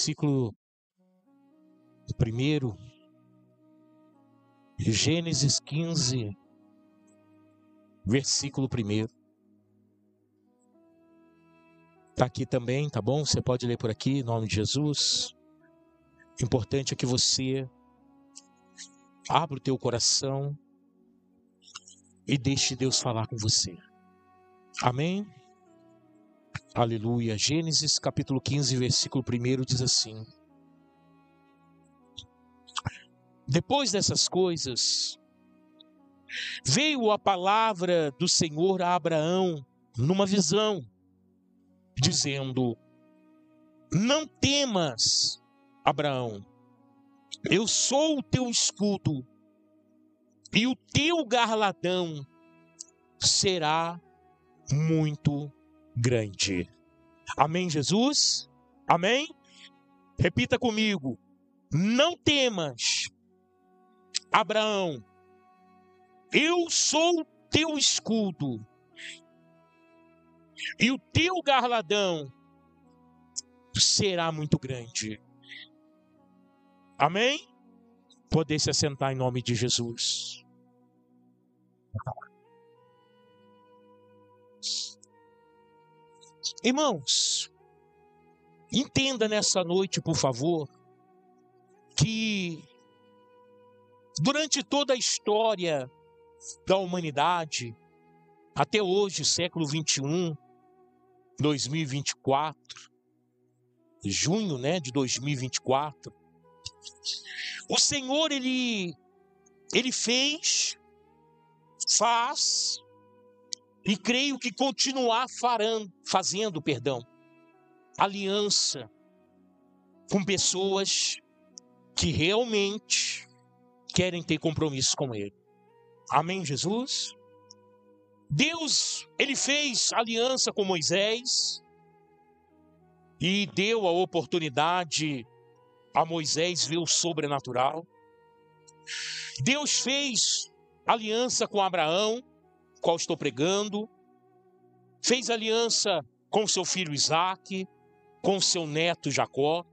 Versículo 1, Gênesis 15, versículo 1. Está aqui também, tá bom? Você pode ler por aqui, em nome de Jesus. O importante é que você abra o teu coração e deixe Deus falar com você. Amém? Aleluia. Gênesis capítulo 15, versículo 1 diz assim: Depois dessas coisas, veio a palavra do Senhor a Abraão numa visão, dizendo: Não temas, Abraão, eu sou o teu escudo, e o teu galardão será muito grande. Amém, Jesus? Amém? Repita comigo: não temas, Abraão, eu sou o teu escudo, e o teu galardão será muito grande. Amém? Poder se assentar em nome de Jesus. Irmãos, entenda nessa noite, por favor, que durante toda a história da humanidade, até hoje, século 21, 2024, junho, de 2024, o Senhor, Ele fez, faz, e creio que continuar fazendo, aliança com pessoas que realmente querem ter compromisso com Ele. Amém, Jesus? Deus, Ele fez aliança com Moisés e deu a oportunidade a Moisés ver o sobrenatural. Deus fez aliança com Abraão, qual estou pregando, fez aliança com seu filho Isaque, com seu neto Jacó.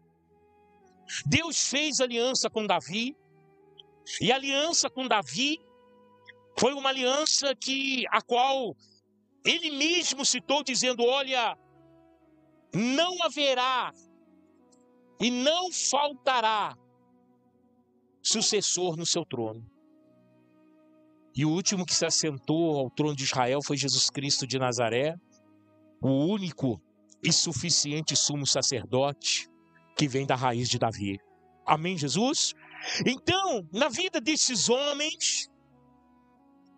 Deus fez aliança com Davi, e a aliança com Davi foi uma aliança a qual ele mesmo citou, dizendo: olha, não haverá e não faltará sucessor no seu trono. E o último que se assentou ao trono de Israel foi Jesus Cristo de Nazaré, o único e suficiente sumo sacerdote que vem da raiz de Davi. Amém, Jesus? Então, na vida desses homens,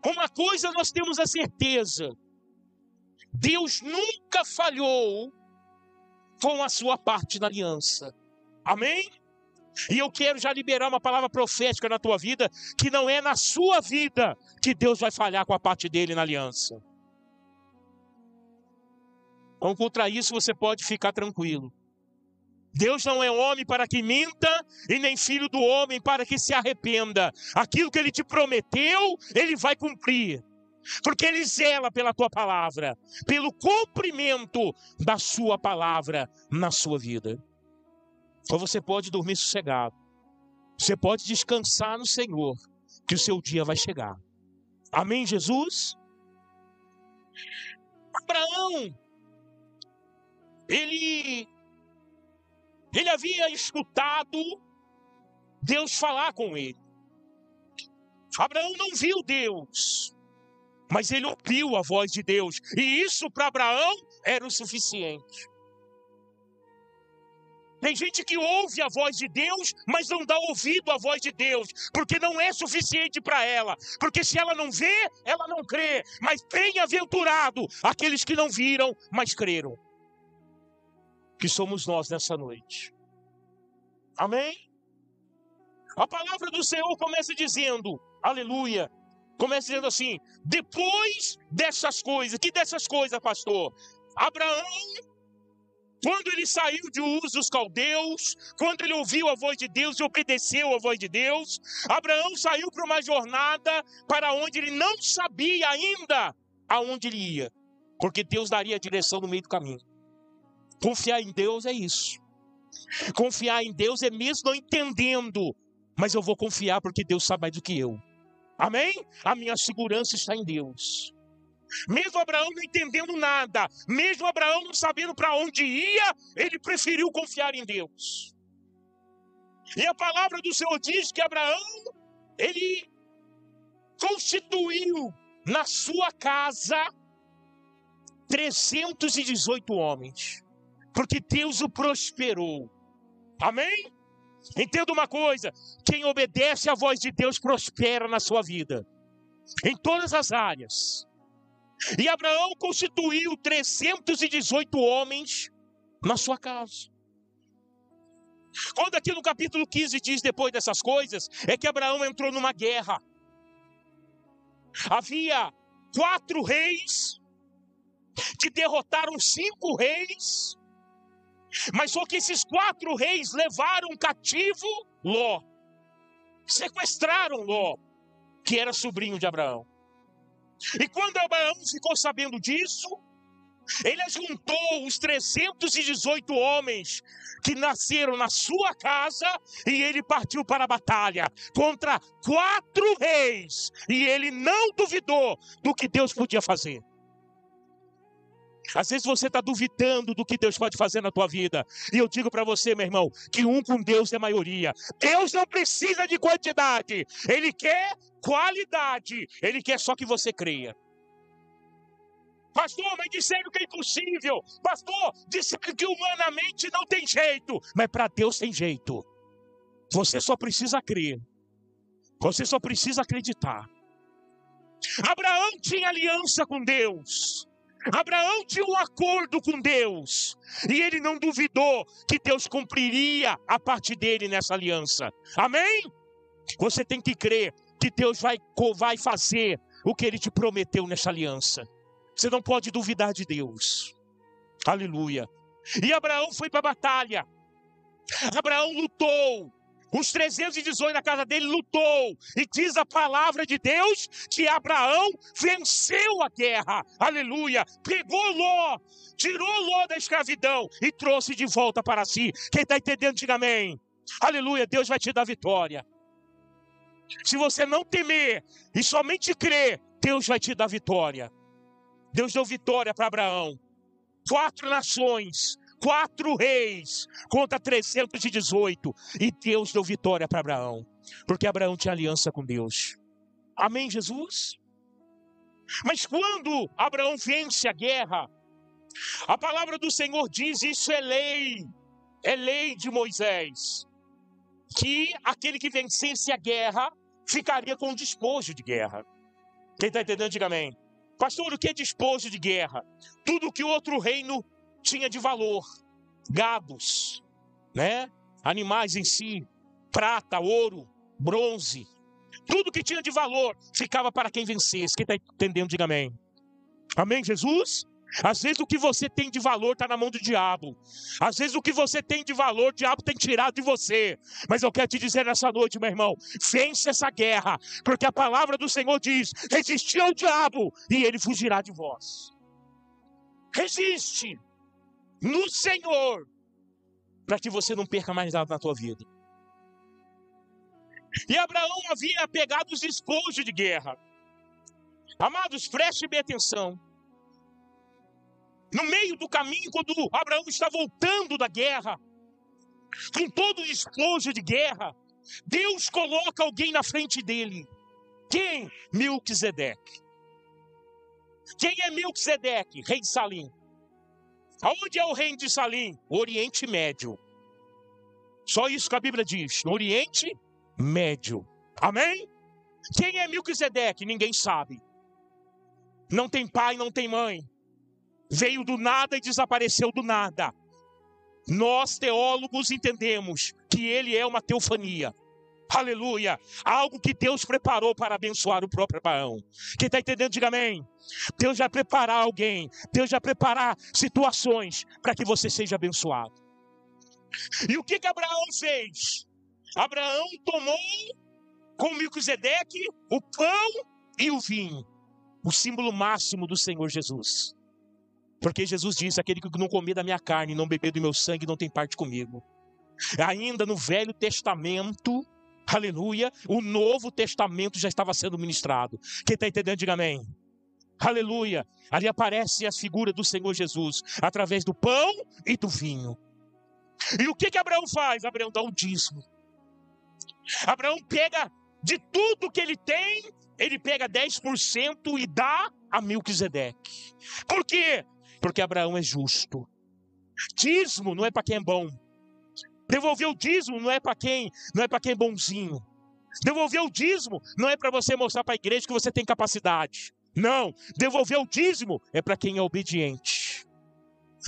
uma coisa nós temos a certeza: Deus nunca falhou com a sua parte na aliança. Amém? E eu quero já liberar uma palavra profética na tua vida, que não é na sua vida que Deus vai falhar com a parte dele na aliança. Então, contra isso você pode ficar tranquilo. Deus não é homem para que minta, e nem filho do homem para que se arrependa. Aquilo que Ele te prometeu, Ele vai cumprir. Porque Ele zela pela tua palavra, pelo cumprimento da sua palavra na sua vida. Então você pode dormir sossegado. Você pode descansar no Senhor, que o seu dia vai chegar. Amém, Jesus? Abraão, ele havia escutado Deus falar com ele. Abraão não viu Deus, mas ele ouviu a voz de Deus. E isso para Abraão era o suficiente. Tem gente que ouve a voz de Deus, mas não dá ouvido à voz de Deus, porque não é suficiente para ela. Porque se ela não vê, ela não crê. Mas bem-aventurado aqueles que não viram, mas creram. Que somos nós nessa noite. Amém? A palavra do Senhor começa dizendo, aleluia, começa dizendo assim: depois dessas coisas. Que dessas coisas, pastor? Abraão, quando ele saiu de Ur dos Caldeus, quando ele ouviu a voz de Deus e obedeceu a voz de Deus, Abraão saiu para uma jornada para onde ele não sabia ainda aonde ele ia, porque Deus daria a direção no meio do caminho. Confiar em Deus é isso. Confiar em Deus é mesmo não entendendo, mas eu vou confiar porque Deus sabe mais do que eu. Amém? A minha segurança está em Deus. Mesmo Abraão não entendendo nada, mesmo Abraão não sabendo para onde ia, ele preferiu confiar em Deus. E a palavra do Senhor diz que Abraão, ele constituiu na sua casa 318 homens, porque Deus o prosperou. Amém? Entenda uma coisa, quem obedece à voz de Deus prospera na sua vida, em todas as áreas. E Abraão constituiu 318 homens na sua casa. Quando aqui no capítulo 15 diz depois dessas coisas, é que Abraão entrou numa guerra. Havia 4 reis que derrotaram 5 reis, mas só que esses 4 reis levaram cativo Ló. Sequestraram Ló, que era sobrinho de Abraão. E quando Abraão ficou sabendo disso, ele ajuntou os 318 homens que nasceram na sua casa e ele partiu para a batalha contra 4 reis. E ele não duvidou do que Deus podia fazer. Às vezes você está duvidando do que Deus pode fazer na tua vida. E eu digo para você, meu irmão, que um com Deus é maioria. Deus não precisa de quantidade. Ele quer qualidade. Ele quer só que você creia. Pastor, mas disseram que é impossível. Pastor, disseram que humanamente não tem jeito. Mas para Deus tem jeito. Você só precisa crer. Você só precisa acreditar. Abraão tinha aliança com Deus. Abraão tinha um acordo com Deus. E ele não duvidou que Deus cumpriria a parte dele nessa aliança. Amém? Você tem que crer que Deus vai fazer o que ele te prometeu nessa aliança. Você não pode duvidar de Deus. Aleluia. E Abraão foi para a batalha. Abraão lutou. Os 318 na casa dele lutou. E diz a palavra de Deus que Abraão venceu a guerra. Aleluia. Pegou Ló, tirou Ló da escravidão e trouxe de volta para si. Quem está entendendo, diga amém. Aleluia. Deus vai te dar vitória. Se você não temer e somente crer, Deus vai te dar vitória. Deus deu vitória para Abraão. 4 nações, 4 reis contra 318. E Deus deu vitória para Abraão. Porque Abraão tinha aliança com Deus. Amém, Jesus? Mas quando Abraão vence a guerra, a palavra do Senhor diz, isso é lei de Moisés, que aquele que vencesse a guerra ficaria com despojo de guerra. Quem está entendendo, diga amém. Pastor, o que é despojo de guerra? Tudo que o outro reino tinha de valor. Gados, né? Animais em si, prata, ouro, bronze. Tudo que tinha de valor ficava para quem vencesse. Quem está entendendo, diga amém. Amém, Jesus? Às vezes o que você tem de valor está na mão do diabo. Às vezes o que você tem de valor, o diabo tem tirado de você. Mas eu quero te dizer nessa noite, meu irmão, vence essa guerra, porque a palavra do Senhor diz, resistir ao diabo e ele fugirá de vós. Resiste no Senhor, para que você não perca mais nada na tua vida. E Abraão havia pegado os despojos de guerra. Amados, prestem bem atenção. No meio do caminho, quando Abraão está voltando da guerra, com todo o despojo de guerra, Deus coloca alguém na frente dele. Quem? Melquisedeque. Quem é Melquisedeque? Rei de Salim. Aonde é o reino de Salim? Oriente Médio. Só isso que a Bíblia diz. No Oriente Médio. Amém? Quem é Melquisedeque? Ninguém sabe. Não tem pai, não tem mãe. Veio do nada e desapareceu do nada. Nós, teólogos, entendemos que ele é uma teofania. Aleluia. Algo que Deus preparou para abençoar o próprio Abraão. Quem está entendendo, diga amém. Deus vai preparar alguém. Deus vai preparar situações para que você seja abençoado. E o que Abraão fez? Abraão tomou com Melquisedeque o pão e o vinho. O símbolo máximo do Senhor Jesus. Porque Jesus disse, aquele que não comer da minha carne e não beber do meu sangue não tem parte comigo. Ainda no Velho Testamento, aleluia, o Novo Testamento já estava sendo ministrado. Quem está entendendo, diga amém. Aleluia. Ali aparece as figuras do Senhor Jesus, através do pão e do vinho. E o que Abraão faz? Abraão dá o dízimo. Abraão pega de tudo que ele tem, ele pega 10% e dá a Melquisedeque. Por quê? Porque Abraão é justo. Dízimo não é para quem é bom. Devolver o dízimo não é para quem é bonzinho. Devolver o dízimo não é para você mostrar para a igreja que você tem capacidade. Não, devolver o dízimo é para quem é obediente.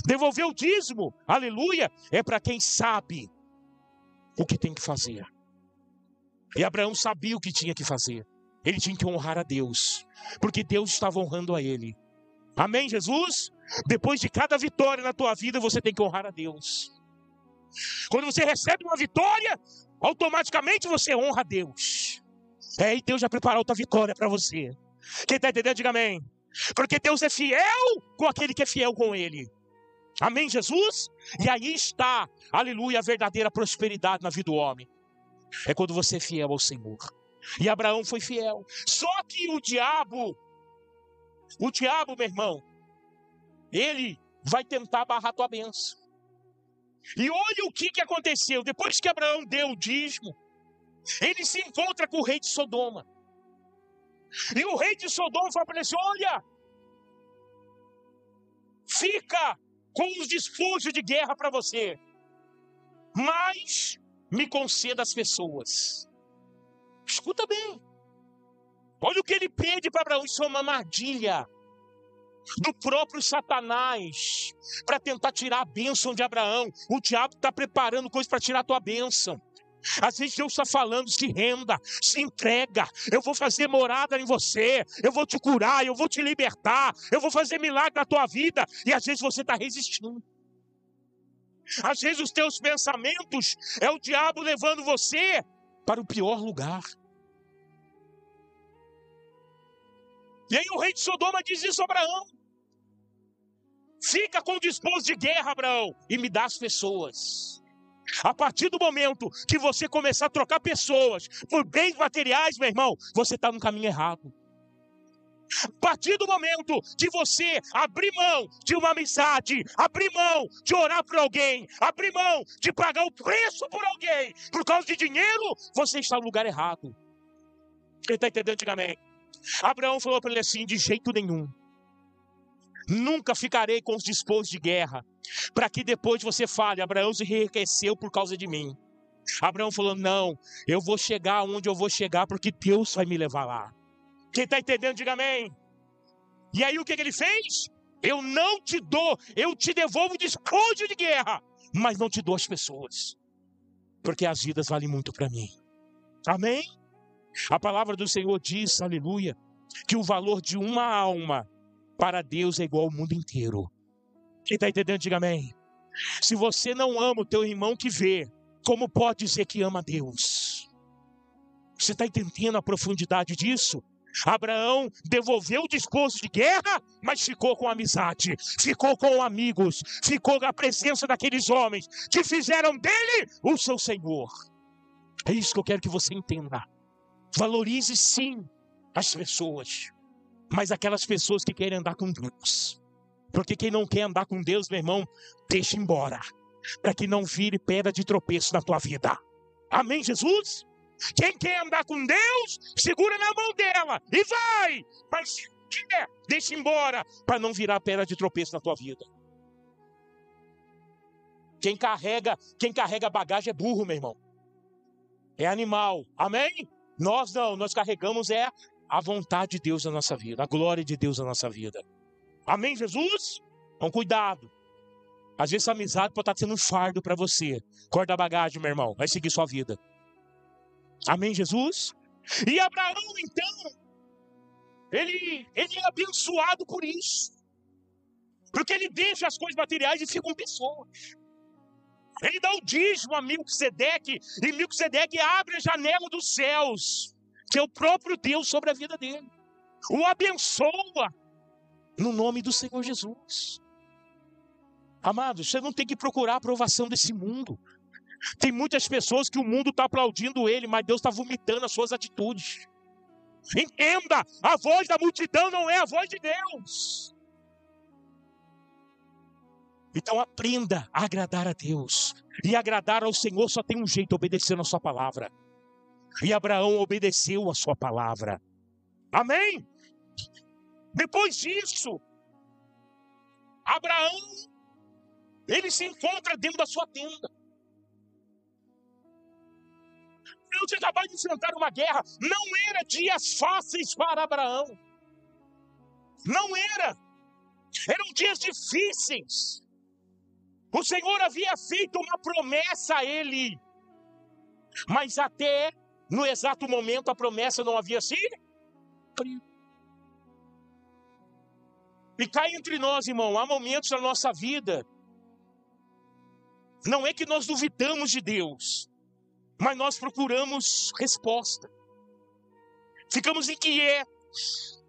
Devolver o dízimo, aleluia, é para quem sabe o que tem que fazer. E Abraão sabia o que tinha que fazer. Ele tinha que honrar a Deus, porque Deus estava honrando a ele. Amém, Jesus? Depois de cada vitória na tua vida, você tem que honrar a Deus. Quando você recebe uma vitória, automaticamente você honra a Deus. E Deus já preparou outra vitória para você. Quem está entendendo, diga amém. Porque Deus é fiel com aquele que é fiel com Ele. Amém, Jesus? E aí está, aleluia, a verdadeira prosperidade na vida do homem. É quando você é fiel ao Senhor. E Abraão foi fiel. Só que o diabo, meu irmão, ele vai tentar barrar tua bênção. E olha o que aconteceu. Depois que Abraão deu o dízimo, ele se encontra com o rei de Sodoma. E o rei de Sodoma fala para ele assim: olha, fica com os despojos de guerra para você, mas me conceda as pessoas. Escuta bem. Olha o que ele pede para Abraão. Isso é uma armadilha do próprio Satanás para tentar tirar a bênção de Abraão. O diabo está preparando coisas para tirar a tua bênção. Às vezes Deus está falando: se renda, se entrega, eu vou fazer morada em você, eu vou te curar, eu vou te libertar, eu vou fazer milagre na tua vida. E às vezes você está resistindo. Às vezes os teus pensamentos é o diabo levando você para o pior lugar. E aí o rei de Sodoma diz isso a Abraão: fica com o disposto de guerra, Abraão, e me dá as pessoas. A partir do momento que você começar a trocar pessoas por bens materiais, meu irmão, você está no caminho errado. A partir do momento que você abrir mão de uma amizade, abrir mão de orar por alguém, abrir mão de pagar o preço por alguém, por causa de dinheiro, você está no lugar errado. Quem está entendendo, diga amém. Abraão falou para ele assim: de jeito nenhum, nunca ficarei com os despojos de guerra, para que depois você fale: Abraão se enriqueceu por causa de mim. Abraão falou: não, eu vou chegar onde eu vou chegar, porque Deus vai me levar lá. Quem está entendendo, diga amém. E aí o que ele fez? Eu não te dou, eu te devolvo o despojo de guerra, mas não te dou as pessoas, porque as vidas valem muito para mim. Amém? A palavra do Senhor diz, aleluia, que o valor de uma alma para Deus é igual ao mundo inteiro. Quem está entendendo, diga amém. Se você não ama o teu irmão que vê, como pode dizer que ama Deus? Você está entendendo a profundidade disso? Abraão devolveu o disposto de guerra, mas ficou com amizade, ficou com amigos, ficou na presença daqueles homens que fizeram dele o seu Senhor. É isso que eu quero que você entenda. Valorize sim as pessoas, mas aquelas pessoas que querem andar com Deus. Porque quem não quer andar com Deus, meu irmão, deixa embora, para que não vire pedra de tropeço na tua vida. Amém, Jesus? Quem quer andar com Deus, segura na mão dela e vai. Mas se quer, deixa embora, para não virar pedra de tropeço na tua vida. Quem carrega bagagem é burro, meu irmão. É animal. Amém? Nós não, nós carregamos a vontade de Deus na nossa vida, a glória de Deus na nossa vida. Amém, Jesus? Então cuidado. Às vezes essa amizade pode estar sendo um fardo para você. Corta a bagagem, meu irmão, vai seguir sua vida. Amém, Jesus? E Abraão, então, ele é abençoado por isso. Porque ele deixa as coisas materiais e fica com pessoas. Ele dá o dízimo a Melquisedeque, e Melquisedeque abre a janela dos céus, que é o próprio Deus sobre a vida dele. O abençoa no nome do Senhor Jesus. Amados, você não tem que procurar a aprovação desse mundo. Tem muitas pessoas que o mundo está aplaudindo ele, mas Deus está vomitando as suas atitudes. Entenda, a voz da multidão não é a voz de Deus. Então aprenda a agradar a Deus. E agradar ao Senhor só tem um jeito: obedecendo a sua palavra. E Abraão obedeceu a sua palavra. Amém? Depois disso, Abraão, ele se encontra dentro da sua tenda. Deus acabou de enfrentar uma guerra. Não era dias fáceis para Abraão. Não era. Eram dias difíceis. O Senhor havia feito uma promessa a ele. Mas até no exato momento a promessa não havia sido cumprida. E cá entre nós, irmão, há momentos na nossa vida, não é que nós duvidamos de Deus, mas nós procuramos resposta. Ficamos inquietos,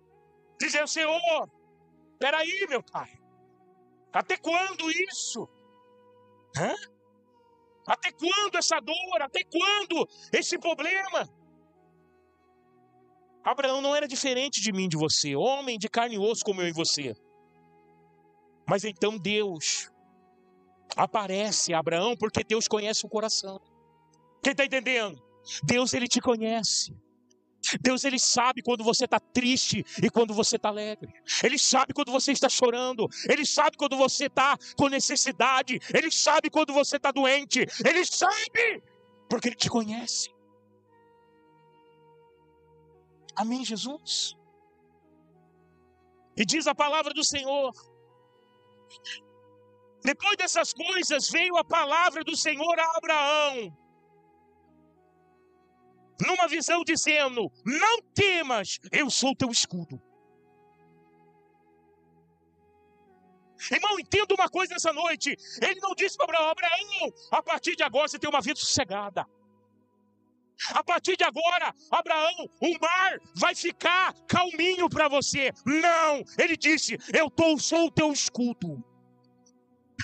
dizendo: Senhor, peraí, meu Pai, até quando isso? Até quando essa dor? Até quando esse problema? Abraão não era diferente de mim, de você, homem de carne e osso como eu e você. Mas então Deus aparece a Abraão, porque Deus conhece o coração. Quem está entendendo? Deus, ele te conhece. Deus, ele sabe quando você está triste e quando você está alegre. Ele sabe quando você está chorando. Ele sabe quando você está com necessidade. Ele sabe quando você está doente. Ele sabe, porque ele te conhece. Amém, Jesus? E diz a palavra do Senhor: depois dessas coisas veio a palavra do Senhor a Abraão, numa visão, dizendo: não temas, eu sou teu escudo. Irmão, entenda uma coisa essa noite. Ele não disse para Abraão: Abraão, a partir de agora você tem uma vida sossegada. A partir de agora, Abraão, o mar vai ficar calminho para você. Não, ele disse: sou o teu escudo.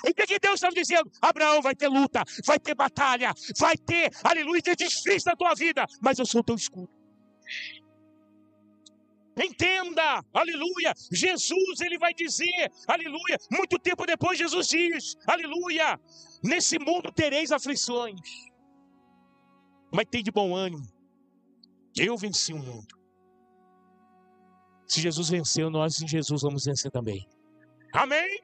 O que Deus estava dizendo? Abraão, vai ter luta, vai ter batalha, vai ter, aleluia, ter difícil na tua vida, mas eu sou o teu escudo. Entenda, aleluia, Jesus, ele vai dizer, aleluia, muito tempo depois Jesus diz, aleluia, nesse mundo tereis aflições, mas tem de bom ânimo, eu venci o mundo. Se Jesus venceu, nós em Jesus vamos vencer também. Amém?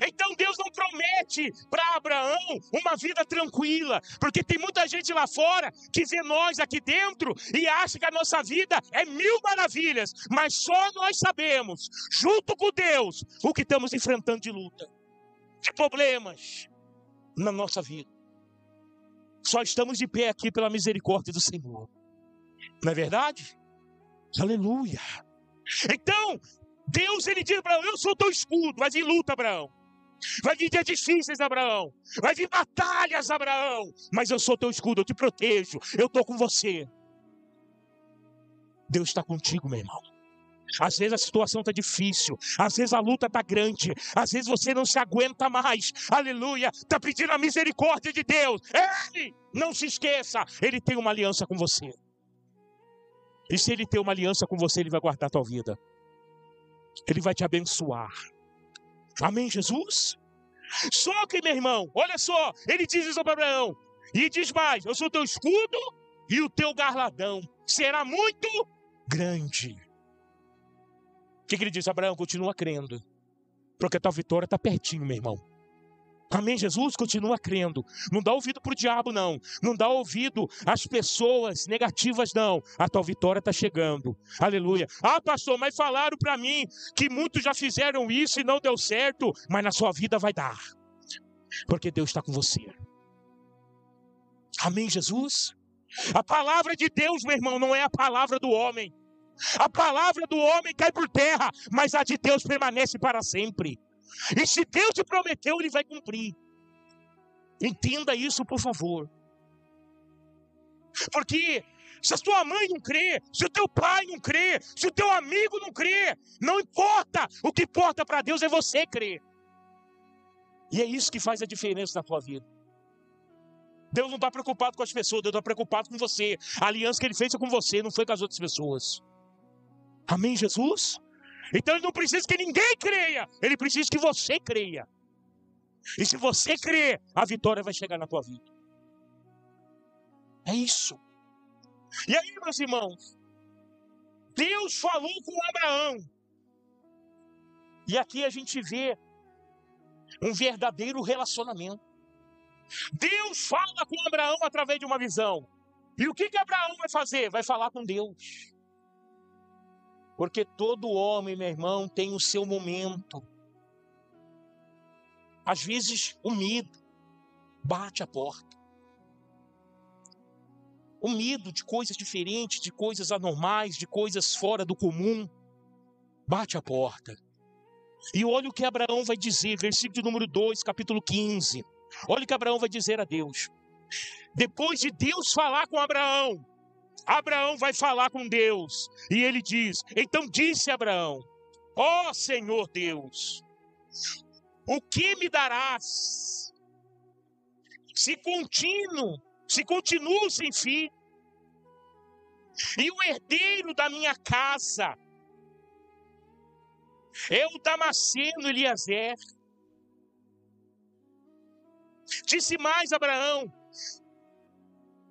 Então Deus não promete para Abraão uma vida tranquila, porque tem muita gente lá fora que vê nós aqui dentro e acha que a nossa vida é mil maravilhas, mas só nós sabemos, junto com Deus, o que estamos enfrentando de luta, de problemas na nossa vida. Só estamos de pé aqui pela misericórdia do Senhor, não é verdade? Aleluia. Então Deus, ele diz para Abraão: eu sou teu escudo. Vai vir luta, Abraão. Vai vir dias difíceis, Abraão. Vai vir batalhas, Abraão. Mas eu sou teu escudo, eu te protejo. Eu estou com você. Deus está contigo, meu irmão. Às vezes a situação está difícil. Às vezes a luta está grande. Às vezes você não se aguenta mais. Aleluia. Está pedindo a misericórdia de Deus. Ei, não se esqueça. Ele tem uma aliança com você. E se ele tem uma aliança com você, ele vai guardar a tua vida. Ele vai te abençoar. Amém, Jesus? Só que, meu irmão, olha só, ele diz isso para Abraão. E diz mais: eu sou o teu escudo e o teu galardão será muito grande. O que ele diz? Abraão, continua crendo, porque a tua vitória está pertinho, meu irmão. Amém, Jesus? Continua crendo. Não dá ouvido para o diabo, não. Não dá ouvido às pessoas negativas, não. A tua vitória está chegando. Aleluia. Ah, pastor, mas falaram para mim que muitos já fizeram isso e não deu certo. Mas na sua vida vai dar. Porque Deus está com você. Amém, Jesus? A palavra de Deus, meu irmão, não é a palavra do homem. A palavra do homem cai por terra, mas a de Deus permanece para sempre. E se Deus te prometeu, ele vai cumprir. Entenda isso, por favor. Porque se a tua mãe não crê, se o teu pai não crê, se o teu amigo não crê, não importa. O que importa para Deus é você crer. E é isso que faz a diferença na tua vida. Deus não está preocupado com as pessoas, Deus está preocupado com você. A aliança que ele fez é com você, não foi com as outras pessoas. Amém, Jesus? Então ele não precisa que ninguém creia, ele precisa que você creia. E se você crer, a vitória vai chegar na tua vida. É isso. E aí, meus irmãos, Deus falou com Abraão. E aqui a gente vê um verdadeiro relacionamento. Deus fala com Abraão através de uma visão. E o que Abraão vai fazer? Vai falar com Deus. Porque todo homem, meu irmão, tem o seu momento. Às vezes o medo bate a porta. O medo de coisas diferentes, de coisas anormais, de coisas fora do comum, bate a porta. E olha o que Abraão vai dizer, versículo número 2, capítulo 15. Olha o que Abraão vai dizer a Deus. Depois de Deus falar com Abraão, Abraão vai falar com Deus. E ele diz, então disse Abraão, ó Senhor Deus, o que me darás se continuo sem filho? E o herdeiro da minha casa é o Damasceno Eliezer. Disse mais Abraão,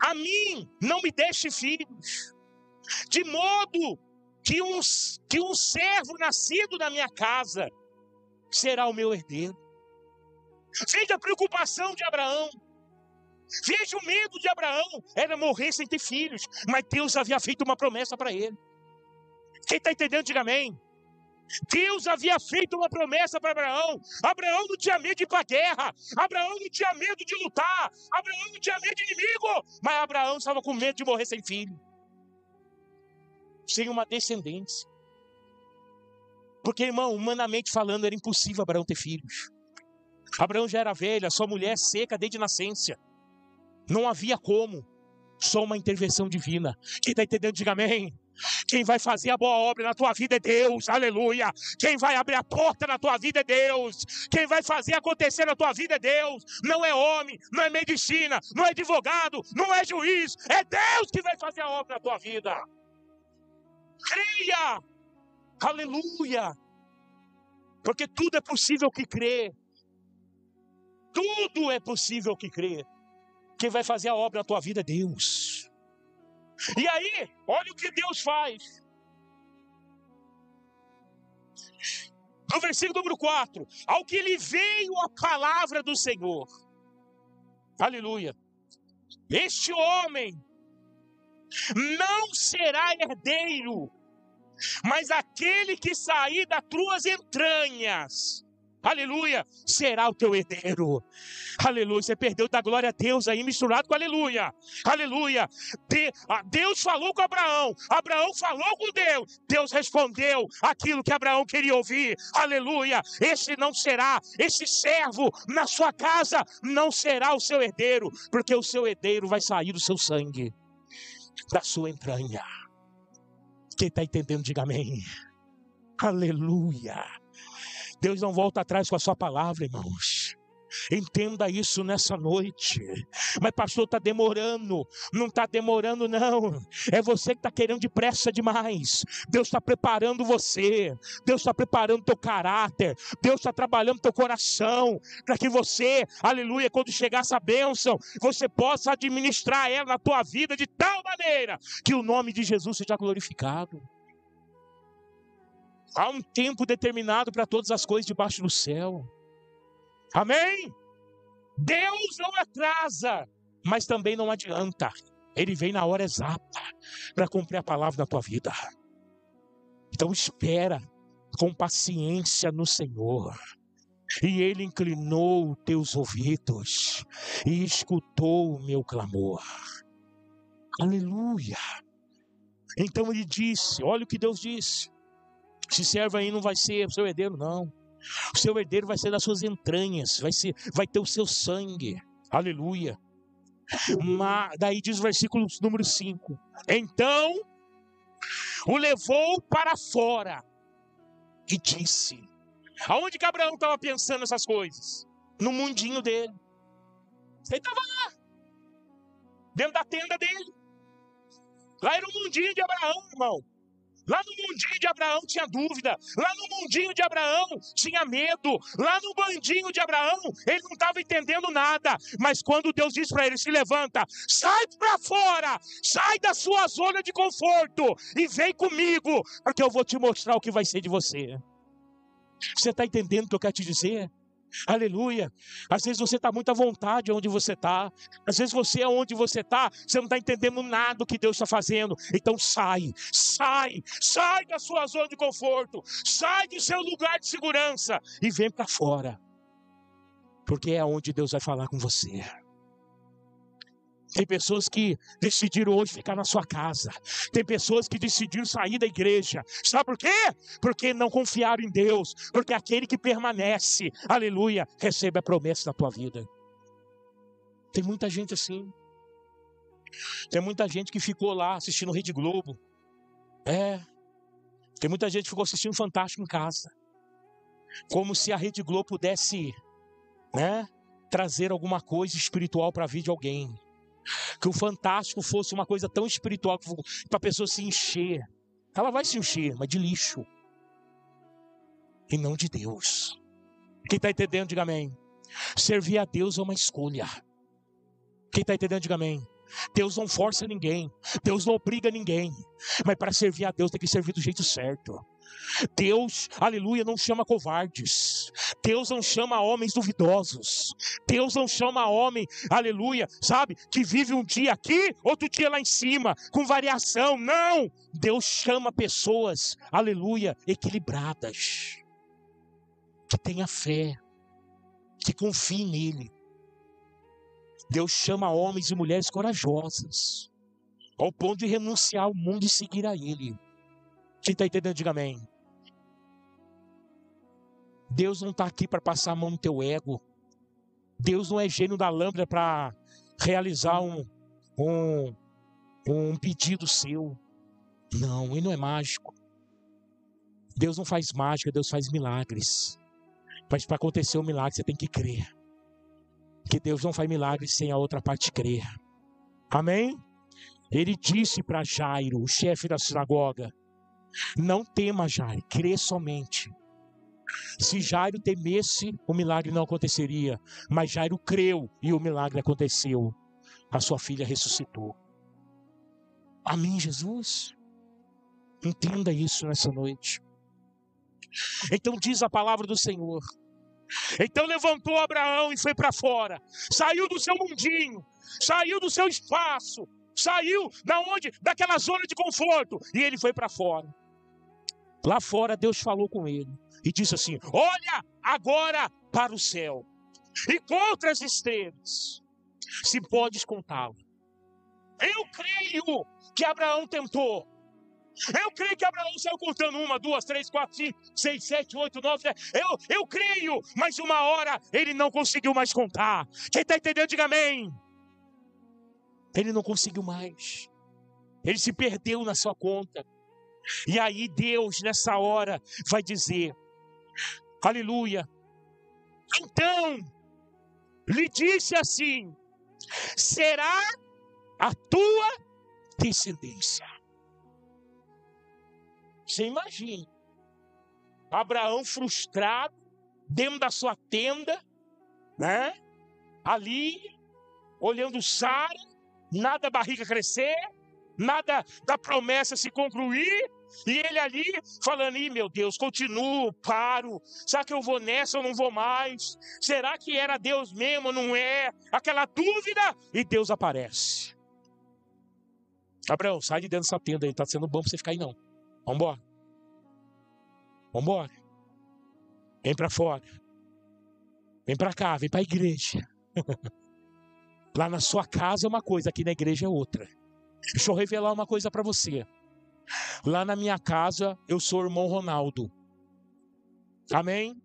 a mim não me deste filhos, de modo que um servo nascido na minha casa será o meu herdeiro. Veja a preocupação de Abraão. Veja o medo de Abraão. Era morrer sem ter filhos. Mas Deus havia feito uma promessa para ele. Quem está entendendo, diga amém. Deus havia feito uma promessa para Abraão. Abraão não tinha medo de ir para a guerra. Abraão não tinha medo de lutar. Abraão não tinha medo de inimigo. Mas Abraão estava com medo de morrer sem filho, sem uma descendência. Porque, irmão, humanamente falando, era impossível Abraão ter filhos. Abraão já era velho, a sua mulher seca desde nascença. Não havia como. Só uma intervenção divina. Quem está entendendo, diga amém. Quem vai fazer a boa obra na tua vida é Deus, aleluia. Quem vai abrir a porta na tua vida é Deus. Quem vai fazer acontecer na tua vida é Deus. Não é homem, não é medicina, não é advogado, não é juiz. É Deus que vai fazer a obra na tua vida. Creia, aleluia. Porque tudo é possível que crê. Tudo é possível que crê. Quem vai fazer a obra na tua vida é Deus. E aí, olha o que Deus faz. No versículo número 4. Ao que lhe veio a palavra do Senhor. Aleluia. Este homem não será herdeiro, mas aquele que sair das tuas entranhas, aleluia, será o teu herdeiro. Aleluia, você perdeu da glória a Deus aí misturado com aleluia. Aleluia, Deus falou com Abraão, Abraão falou com Deus, Deus respondeu aquilo que Abraão queria ouvir. Aleluia, esse servo na sua casa não será o seu herdeiro, porque o seu herdeiro vai sair do seu sangue, da sua entranha. Quem está entendendo, diga amém. Aleluia. Deus não volta atrás com a sua palavra, irmãos. Entenda isso nessa noite. Mas pastor, está demorando. Não está demorando não. É você que está querendo depressa demais. Deus está preparando você. Deus está preparando teu caráter. Deus está trabalhando teu coração, para que você, aleluia, quando chegar essa bênção, você possa administrar ela na tua vida de tal maneira que o nome de Jesus seja glorificado. Há um tempo determinado para todas as coisas debaixo do céu. Amém? Deus não atrasa, mas também não adianta. Ele vem na hora exata para cumprir a palavra na tua vida. Então espera com paciência no Senhor. E Ele inclinou teus ouvidos e escutou o meu clamor. Aleluia. Então Ele disse, olha o que Deus disse. Esse servo aí não vai ser o seu herdeiro, não. O seu herdeiro vai ser das suas entranhas, vai ter o seu sangue. Aleluia. Daí diz o versículo número 5. Então o levou para fora e disse. Aonde que Abraão estava pensando essas coisas? No mundinho dele. Ele estava lá. dentro da tenda dele. Lá era o mundinho de Abraão, irmão. Lá no mundinho de Abraão tinha dúvida. Lá no mundinho de Abraão tinha medo. Lá no bandinho de Abraão ele não estava entendendo nada. Mas quando Deus diz para ele, se levanta, sai para fora, sai da sua zona de conforto e vem comigo, porque eu vou te mostrar o que vai ser de você. Você está entendendo o que eu quero te dizer? Aleluia. Às vezes você está muito à vontade onde você está. Às vezes você é onde você está, você não está entendendo nada do que Deus está fazendo. Então sai da sua zona de conforto, sai do seu lugar de segurança e vem para fora, porque é onde Deus vai falar com você. Tem pessoas que decidiram hoje ficar na sua casa. Tem pessoas que decidiram sair da igreja. Sabe por quê? Porque não confiaram em Deus. Porque aquele que permanece, aleluia, recebe a promessa da tua vida. Tem muita gente assim. Tem muita gente que ficou lá assistindo Rede Globo. Tem muita gente que ficou assistindo Fantástico em casa. Como se a Rede Globo pudesse, trazer alguma coisa espiritual para a vida de alguém. Que o Fantástico fosse uma coisa tão espiritual para a pessoa se encher. Ela vai se encher, mas de lixo. E não de Deus. Quem está entendendo, diga amém. Servir a Deus é uma escolha. Quem está entendendo, diga amém. Deus não força ninguém. Deus não obriga ninguém. Mas para servir a Deus tem que servir do jeito certo. Deus, aleluia, não chama covardes. Deus não chama homens duvidosos. Deus não chama homem, aleluia, sabe, que vive um dia aqui, outro dia lá em cima, com variação. Não, Deus chama pessoas, aleluia, equilibradas, que tenha fé, que confie nele. Deus chama homens e mulheres corajosas, ao ponto de renunciar ao mundo e seguir a ele. Quem está entendendo, diga amém. Deus não está aqui para passar a mão no teu ego. Deus não é gênio da lâmpada para realizar um pedido seu. Não, ele não é mágico. Deus não faz mágica, Deus faz milagres. Mas para acontecer um milagre você tem que crer. Que Deus não faz milagres sem a outra parte crer. Amém? Ele disse para Jairo, o chefe da sinagoga, não tema, Jairo, crê somente. Se Jairo temesse, o milagre não aconteceria. Mas Jairo creu e o milagre aconteceu. A sua filha ressuscitou. Amém, Jesus? Entenda isso nessa noite. Então diz a palavra do Senhor. Então levantou Abraão e foi para fora. Saiu do seu mundinho. Saiu do seu espaço. Saiu daquela zona de conforto. E ele foi para fora. Lá fora Deus falou com ele. E disse assim, olha agora para o céu. E contra as estrelas. Se podes contá-lo. Eu creio que Abraão tentou. Eu creio que Abraão saiu contando 1, 2, 3, 4, 5, 6, 7, 8, 9, 10. Eu creio, mas uma hora ele não conseguiu mais contar. Quem está entendendo, diga amém. Ele não conseguiu mais. Ele se perdeu na sua conta. E aí Deus nessa hora vai dizer, aleluia. Então lhe disse assim, será a tua descendência. Você imagina, Abraão frustrado, dentro da sua tenda, ali, olhando Sara, nada a barriga crescer, nada da promessa se concluir, e ele ali falando, meu Deus, continuo, paro, será que eu vou nessa ou não vou mais? Será que era Deus mesmo ou não é? Aquela dúvida, e Deus aparece. Abraão, sai de dentro dessa tenda aí, tá sendo bom pra você ficar aí não. Vambora. Vambora. Vem pra fora. Vem pra cá, vem pra igreja. Lá na sua casa é uma coisa, aqui na igreja é outra. Deixa eu revelar uma coisa pra você. Lá na minha casa eu sou o irmão Ronaldo. Amém?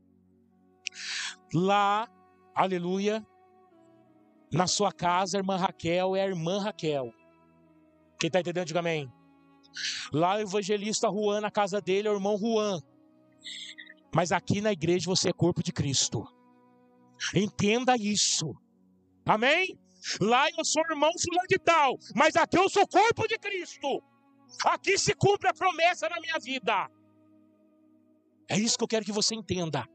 Lá, aleluia, na sua casa a irmã Raquel é a irmã Raquel. Quem está entendendo, diga amém. Lá o evangelista Juan, na casa dele é o irmão Juan. Mas aqui na igreja você é corpo de Cristo. Entenda isso. Amém? Lá eu sou irmão fulano de tal, mas aqui eu sou corpo de Cristo. Aqui se cumpre a promessa na minha vida. É isso que eu quero que você entenda.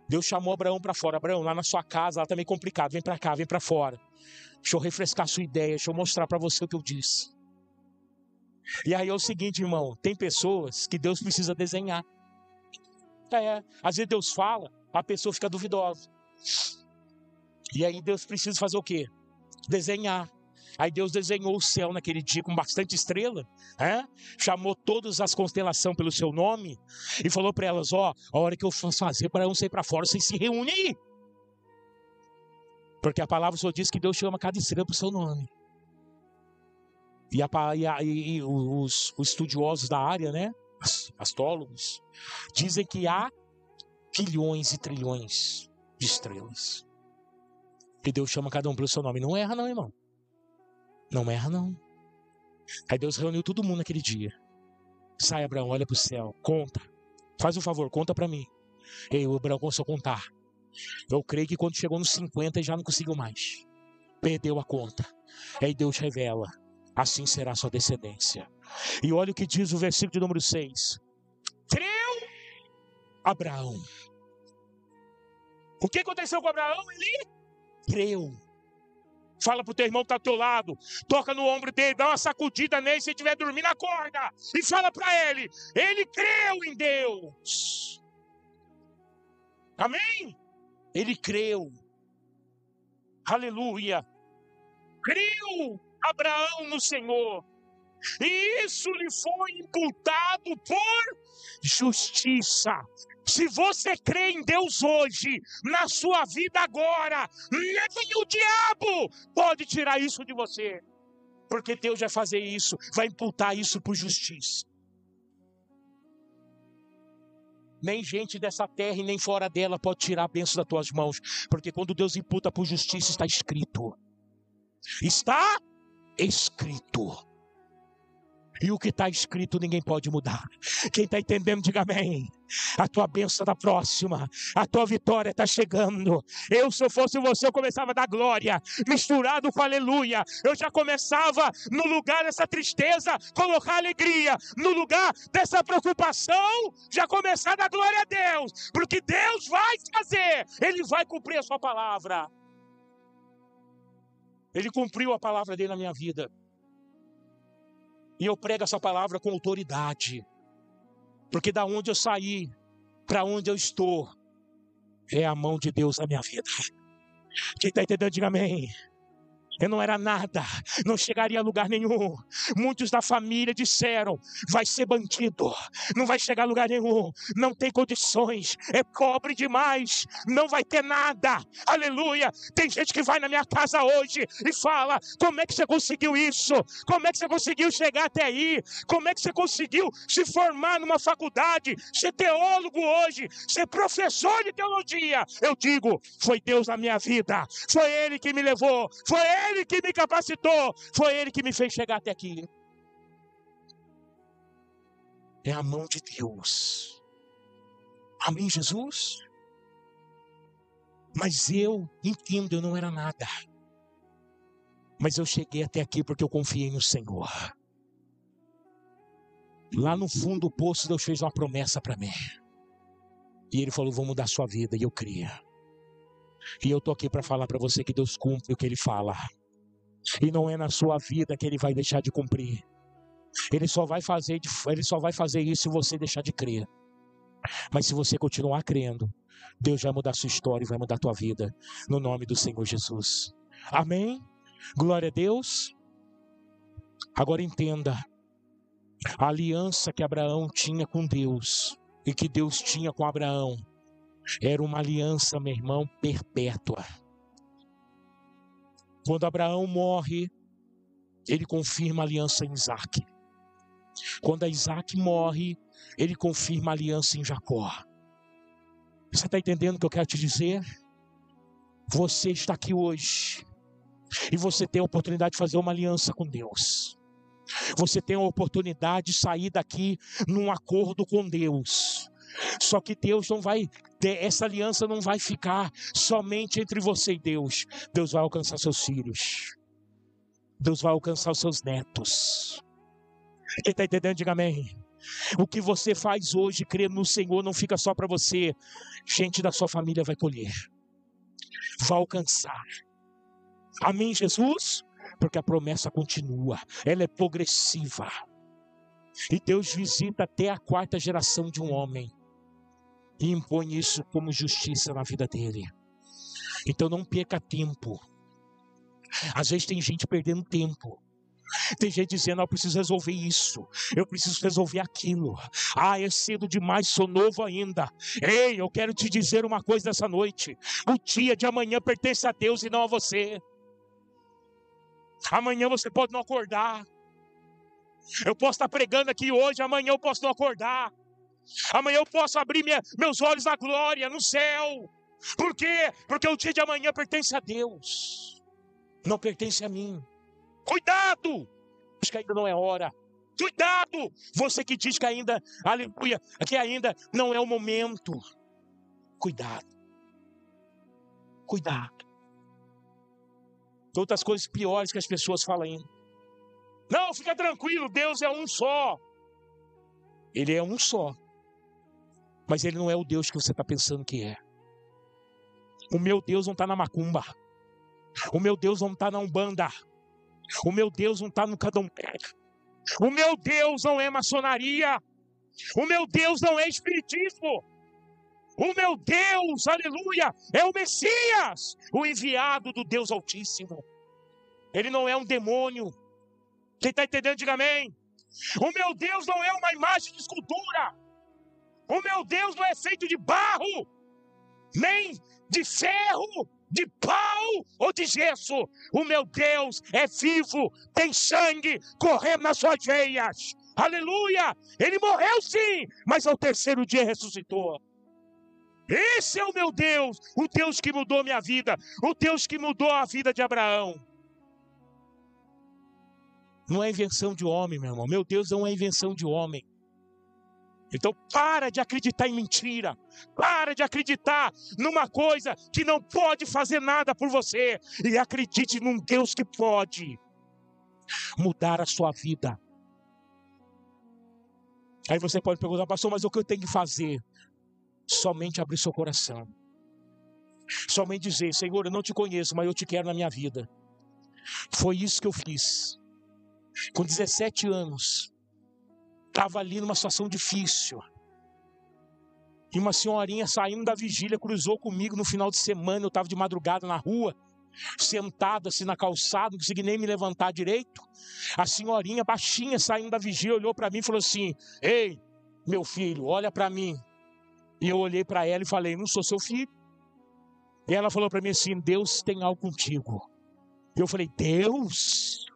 Deus chamou Abraão para fora. Abraão, lá na sua casa, lá tá meio complicado. Vem para cá, vem para fora. Deixa eu refrescar a sua ideia, deixa eu mostrar para você o que eu disse. E aí é o seguinte, irmão, tem pessoas que Deus precisa desenhar. Às vezes Deus fala, a pessoa fica duvidosa. E aí Deus precisa fazer o quê? Desenhar. Aí Deus desenhou o céu naquele dia com bastante estrela, chamou todas as constelações pelo seu nome e falou para elas, a hora que eu for fazer para não sair para fora, vocês se reúnem aí. Porque a palavra só diz que Deus chama cada estrela pelo seu nome. E os estudiosos da área, astrólogos, dizem que há bilhões e trilhões de estrelas. E Deus chama cada um pelo seu nome. Não erra não, irmão. Não erra não. Aí Deus reuniu todo mundo naquele dia. Sai, Abraão, olha para o céu, conta. Faz um favor, conta para mim. E o Abraão começou a contar. Eu creio que quando chegou nos 50 já não conseguiu mais. Perdeu a conta. Aí Deus revela, assim será a sua descendência. E olha o que diz o versículo de número 6. Creu Abraão. O que aconteceu com Abraão? Ele creu. Fala pro teu irmão que está ao teu lado. Toca no ombro dele, dá uma sacudida nele. Se ele estiver dormindo, acorda. E fala para ele. Ele creu em Deus. Amém? Ele creu. Aleluia. Creu Abraão no Senhor. E isso lhe foi imputado por justiça. Se você crê em Deus hoje, na sua vida agora, nem o diabo pode tirar isso de você. Porque Deus vai fazer isso, vai imputar isso por justiça. Nem gente dessa terra e nem fora dela pode tirar a bênção das tuas mãos. Porque quando Deus imputa por justiça, está escrito. Está escrito. E o que está escrito ninguém pode mudar. Quem está entendendo, diga amém. A tua bênção está próxima. A tua vitória está chegando. Se eu fosse você, eu começava a dar glória, misturado com aleluia. Eu já começava, no lugar dessa tristeza, colocar alegria. No lugar dessa preocupação, já começar a dar glória a Deus. Porque Deus vai fazer. Ele vai cumprir a sua palavra. Ele cumpriu a palavra dele na minha vida. E eu prego essa palavra com autoridade. Porque da onde eu saí, para onde eu estou, é a mão de Deus na minha vida. Quem está entendendo, diga amém. Eu não era nada, não chegaria a lugar nenhum. Muitos da família disseram, vai ser bandido, não vai chegar a lugar nenhum, não tem condições, é pobre demais, não vai ter nada. Aleluia. Tem gente que vai na minha casa hoje e fala, como é que você conseguiu isso? Como é que você conseguiu chegar até aí? Como é que você conseguiu se formar numa faculdade, ser teólogo hoje, ser professor de teologia? Eu digo, foi Deus na minha vida, foi Ele que me levou, foi Ele que me capacitou, foi Ele que me fez chegar até aqui. É a mão de Deus. Amém, Jesus? Mas eu entendo, eu não era nada. Mas eu cheguei até aqui porque eu confiei no Senhor. Lá no fundo do poço, Deus fez uma promessa para mim. E Ele falou, vou mudar a sua vida. E eu cria. E eu estou aqui para falar para você que Deus cumpre o que Ele fala. E não é na sua vida que Ele vai deixar de cumprir. Ele só vai fazer isso se você deixar de crer. Mas se você continuar crendo, Deus vai mudar a sua história e vai mudar a tua vida. No nome do Senhor Jesus. Amém? Glória a Deus. Agora entenda. A aliança que Abraão tinha com Deus e que Deus tinha com Abraão era uma aliança, meu irmão, perpétua. Quando Abraão morre, ele confirma a aliança em Isaac. Quando Isaac morre, ele confirma a aliança em Jacó. Você está entendendo o que eu quero te dizer? Você está aqui hoje e você tem a oportunidade de fazer uma aliança com Deus. Você tem a oportunidade de sair daqui num acordo com Deus. Só que Deus não vai, essa aliança não vai ficar somente entre você e Deus. Deus vai alcançar seus filhos. Deus vai alcançar os seus netos. Quem está entendendo, diga amém. O que você faz hoje, crendo no Senhor, não fica só para você. Gente da sua família vai colher. Vai alcançar. Amém, Jesus? Porque a promessa continua. Ela é progressiva. E Deus visita até a 4ª geração de um homem. E impõe isso como justiça na vida dele. Então não perca tempo. Às vezes tem gente perdendo tempo. Tem gente dizendo, eu preciso resolver isso, eu preciso resolver aquilo. É cedo demais, sou novo ainda. Ei, eu quero te dizer uma coisa nessa noite. O dia de amanhã pertence a Deus e não a você. Amanhã você pode não acordar. Eu posso estar pregando aqui hoje, amanhã eu posso não acordar. Amanhã eu posso abrir meus olhos na glória, no céu. Por quê? Porque o dia de amanhã pertence a Deus, não pertence a mim. Cuidado! Diz que ainda não é hora. Cuidado! Você que diz que ainda, aleluia, que ainda não é o momento. Cuidado. Cuidado. Outras coisas piores que as pessoas falam ainda. Não, fica tranquilo, Deus é um só. Ele é um só. Mas Ele não é o Deus que você está pensando que é. O meu Deus não está na macumba. O meu Deus não está na umbanda. O meu Deus não está no candomblé. O meu Deus não é maçonaria. O meu Deus não é espiritismo. O meu Deus, aleluia, é o Messias, o enviado do Deus Altíssimo. Ele não é um demônio. Quem está entendendo, diga amém. O meu Deus não é uma imagem de escultura. O meu Deus não é feito de barro, nem de ferro, de pau ou de gesso. O meu Deus é vivo, tem sangue correndo nas suas veias. Aleluia! Ele morreu sim, mas ao 3º dia ressuscitou. Esse é o meu Deus, o Deus que mudou minha vida, o Deus que mudou a vida de Abraão. Não é invenção de homem, meu irmão. Meu Deus não é invenção de homem. Então para de acreditar em mentira. Para de acreditar numa coisa que não pode fazer nada por você. E acredite num Deus que pode mudar a sua vida. Aí você pode perguntar, pastor, mas o que eu tenho que fazer? Somente abrir seu coração. Somente dizer, Senhor, eu não te conheço, mas eu te quero na minha vida. Foi isso que eu fiz. Com 17 anos. Estava ali numa situação difícil. E uma senhorinha saindo da vigília cruzou comigo no final de semana. Eu estava de madrugada na rua, sentado assim na calçada, não consegui nem me levantar direito. A senhorinha baixinha saindo da vigília olhou para mim e falou assim, ei, meu filho, olha para mim. E eu olhei para ela e falei, não sou seu filho. E ela falou para mim assim, Deus tem algo contigo. Eu falei, Deus?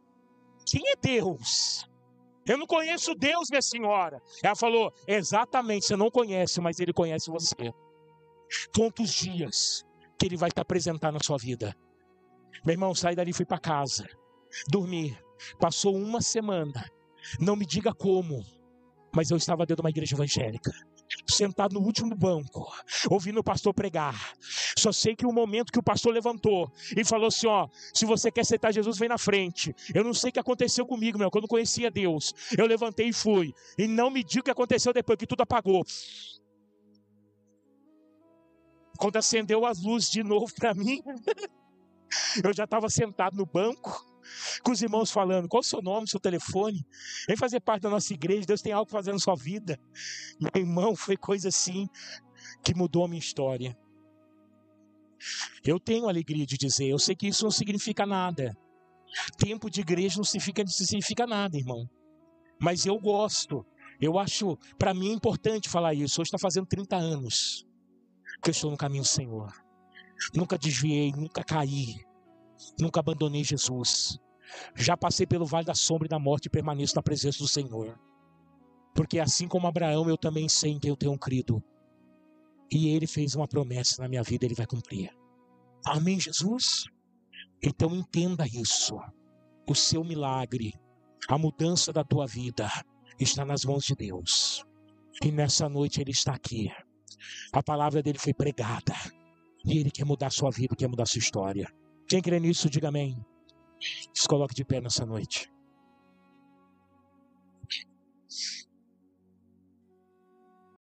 Quem é Deus? Eu não conheço Deus, minha senhora. Ela falou, exatamente, você não conhece, mas Ele conhece você. Quantos dias que Ele vai te apresentar na sua vida? Meu irmão, saí dali e fui para casa. Dormi. Passou uma semana. Não me diga como, mas eu estava dentro de uma igreja evangélica. Sentado no último banco, ouvindo o pastor pregar. Só sei que o momento que o pastor levantou e falou assim, ó, se você quer aceitar Jesus, vem na frente. Eu não sei o que aconteceu comigo, meu, quando eu não conhecia Deus. Eu levantei e fui. E não me diga o que aconteceu depois, que tudo apagou. Quando acendeu as luzes de novo para mim, eu já estava sentado no banco, com os irmãos falando, qual o seu nome, seu telefone? Vem fazer parte da nossa igreja, Deus tem algo para fazer na sua vida. Meu irmão, foi coisa assim que mudou a minha história. Eu tenho alegria de dizer, eu sei que isso não significa nada. Tempo de igreja não significa nada, irmão. Mas eu gosto, eu acho, para mim é importante falar isso. Hoje está fazendo 30 anos que eu estou no caminho do Senhor. Nunca desviei, nunca caí. Nunca abandonei Jesus. Já passei pelo vale da sombra e da morte e permaneço na presença do Senhor. Porque assim como Abraão, eu também sei em quem eu tenho crido. E Ele fez uma promessa na minha vida, Ele vai cumprir. Amém, Jesus? Então entenda isso. O seu milagre, a mudança da tua vida está nas mãos de Deus. E nessa noite Ele está aqui. A palavra dele foi pregada. E Ele quer mudar a sua vida, quer mudar a sua história. Quem crê nisso, diga amém. Se coloque de pé nessa noite.